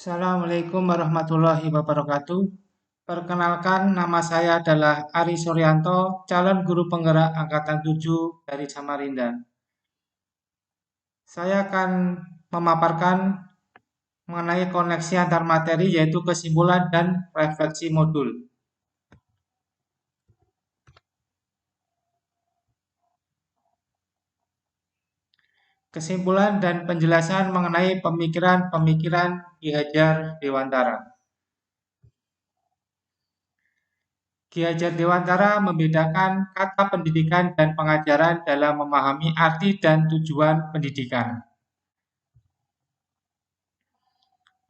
Assalamualaikum warahmatullahi wabarakatuh. Perkenalkan, nama saya adalah Ari Suryanto, calon guru penggerak angkatan 7 dari Samarinda. Saya akan memaparkan mengenai koneksi antar materi yaitu kesimpulan dan refleksi modul. Kesimpulan dan penjelasan mengenai pemikiran-pemikiran Ki Hajar Dewantara. Ki Hajar Dewantara membedakan kata pendidikan dan pengajaran dalam memahami arti dan tujuan pendidikan.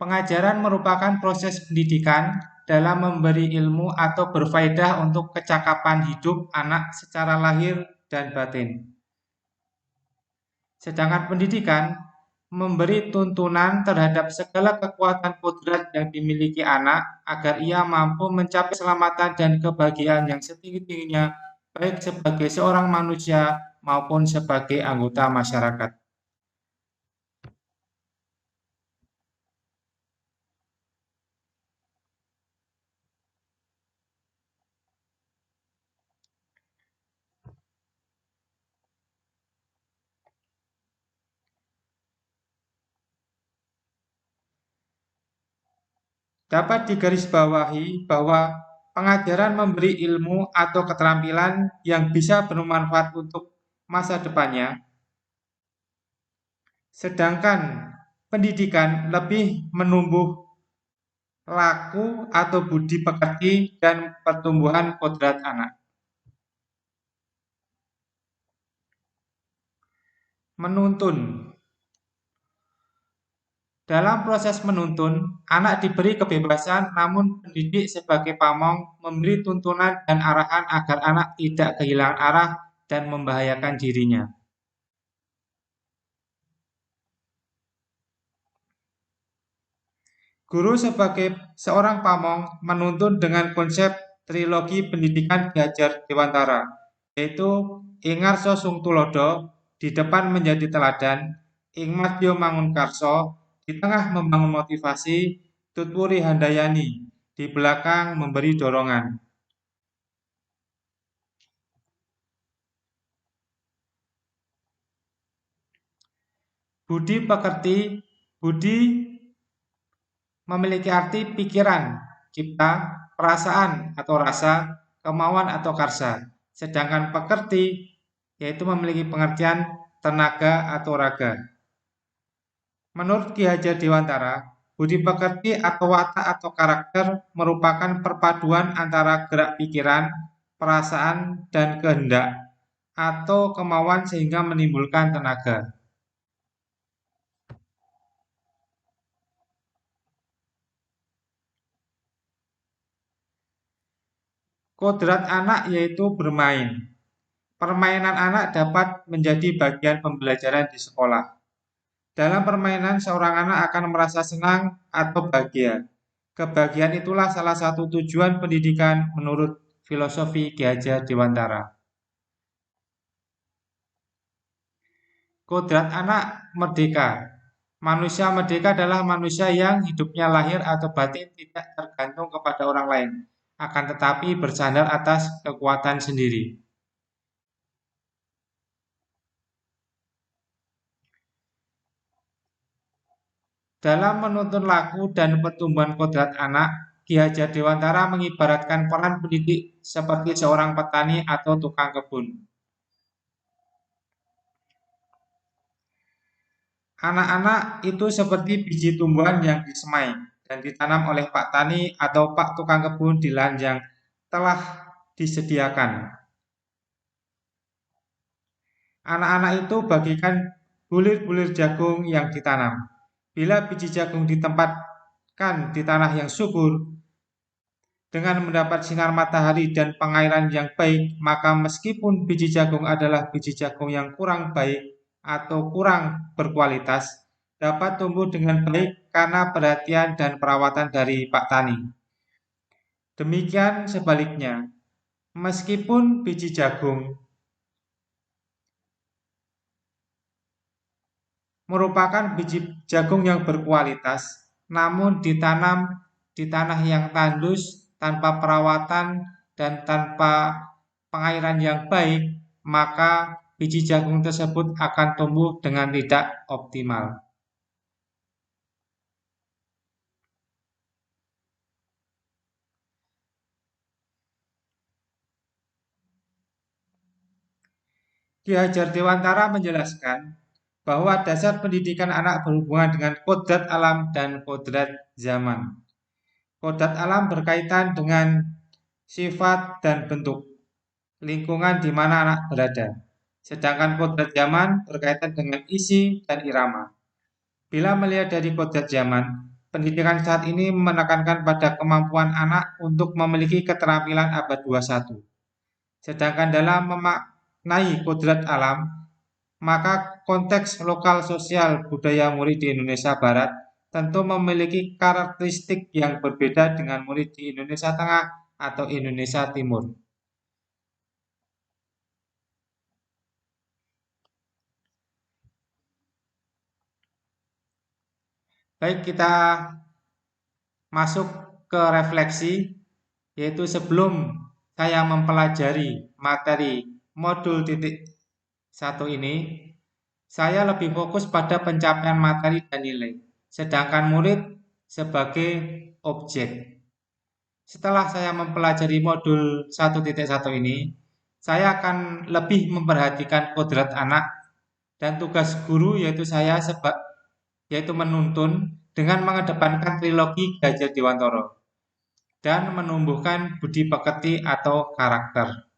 Pengajaran merupakan proses pendidikan dalam memberi ilmu atau berfaedah untuk kecakapan hidup anak secara lahir dan batin. Sedangkan pendidikan memberi tuntunan terhadap segala kekuatan kodrat yang dimiliki anak agar ia mampu mencapai keselamatan dan kebahagiaan yang setinggi-tingginya baik sebagai seorang manusia maupun sebagai anggota masyarakat. Dapat digarisbawahi bahwa pengajaran memberi ilmu atau keterampilan yang bisa bermanfaat untuk masa depannya, sedangkan pendidikan lebih menumbuh laku atau budi pekerti dan pertumbuhan kodrat anak. Menuntun. Dalam proses menuntun, anak diberi kebebasan namun pendidik sebagai pamong memberi tuntunan dan arahan agar anak tidak kehilangan arah dan membahayakan dirinya. Guru sebagai seorang pamong menuntun dengan konsep trilogi pendidikan Ki Hajar Dewantara, yaitu Ingarso Sung Tulodo, di depan menjadi teladan, Ingmadyo Mangunkarso, di tengah membangun motivasi, Tutwuri Handayani, di belakang memberi dorongan. Budi pekerti, budi memiliki arti pikiran, cipta, perasaan atau rasa, kemauan atau karsa. Sedangkan pekerti yaitu memiliki pengertian tenaga atau raga. Menurut Ki Hajar Dewantara, budi pekerti atau watak atau karakter merupakan perpaduan antara gerak pikiran, perasaan, dan kehendak atau kemauan sehingga menimbulkan tenaga. Kodrat anak yaitu bermain. Permainan anak dapat menjadi bagian pembelajaran di sekolah. Dalam permainan, seorang anak akan merasa senang atau bahagia. Kebahagiaan itulah salah satu tujuan pendidikan menurut filosofi Ki Hajar Dewantara. Kodrat anak merdeka. Manusia merdeka adalah manusia yang hidupnya lahir atau batin tidak tergantung kepada orang lain, akan tetapi bersandar atas kekuatan sendiri. Dalam menuntun laku dan pertumbuhan kodrat anak, Ki Hajar Dewantara mengibaratkan peran pendidik seperti seorang petani atau tukang kebun. Anak-anak itu seperti biji tumbuhan yang disemai dan ditanam oleh Pak Tani atau Pak Tukang Kebun di lahan yang telah disediakan. Anak-anak itu bagikan bulir-bulir jagung yang ditanam. Bila biji jagung ditempatkan di tanah yang subur, dengan mendapat sinar matahari dan pengairan yang baik, maka meskipun biji jagung adalah biji jagung yang kurang baik atau kurang berkualitas, dapat tumbuh dengan baik karena perhatian dan perawatan dari Pak Tani. Demikian sebaliknya, meskipun biji jagung merupakan biji jagung yang berkualitas, namun ditanam di tanah yang tandus, tanpa perawatan, dan tanpa pengairan yang baik, maka biji jagung tersebut akan tumbuh dengan tidak optimal. Ki Hajar Dewantara menjelaskan bahwa dasar pendidikan anak berhubungan dengan kodrat alam dan kodrat zaman. Kodrat alam berkaitan dengan sifat dan bentuk lingkungan di mana anak berada. Sedangkan kodrat zaman berkaitan dengan isi dan irama. Bila melihat dari kodrat zaman, pendidikan saat ini menekankan pada kemampuan anak untuk memiliki keterampilan abad 21. Sedangkan dalam memaknai kodrat alam, maka konteks lokal sosial budaya murid di Indonesia Barat tentu memiliki karakteristik yang berbeda dengan murid di Indonesia Tengah atau Indonesia Timur. Baik, kita masuk ke refleksi, yaitu sebelum saya mempelajari materi modul titik satu ini, saya lebih fokus pada pencapaian materi dan nilai, sedangkan murid sebagai objek. Setelah saya mempelajari modul 1.1 ini, saya akan lebih memperhatikan kodrat anak dan tugas guru yaitu menuntun dengan mengedepankan trilogi Ki Hajar Dewantara dan menumbuhkan budi pekerti atau karakter.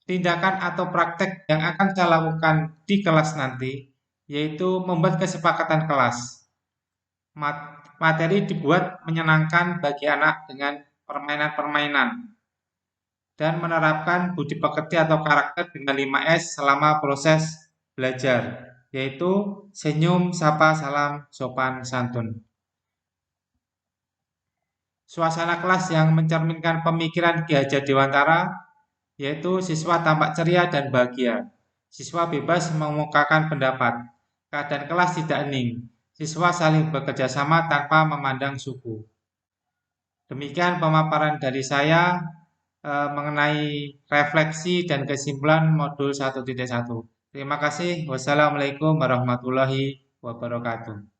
Tindakan atau praktek yang akan saya lakukan di kelas nanti yaitu membuat kesepakatan kelas. Materi dibuat menyenangkan bagi anak dengan permainan-permainan dan menerapkan budi pekerti atau karakter dengan 5S selama proses belajar, yaitu senyum, sapa, salam, sopan, santun. Suasana kelas yang mencerminkan pemikiran Ki Hajar Dewantara, yaitu siswa tampak ceria dan bahagia. Siswa bebas mengemukakan pendapat. Keadaan kelas tidak hening. Siswa saling bekerja sama tanpa memandang suku. Demikian pemaparan dari saya mengenai refleksi dan kesimpulan modul 1.1. Terima kasih. Wassalamualaikum warahmatullahi wabarakatuh.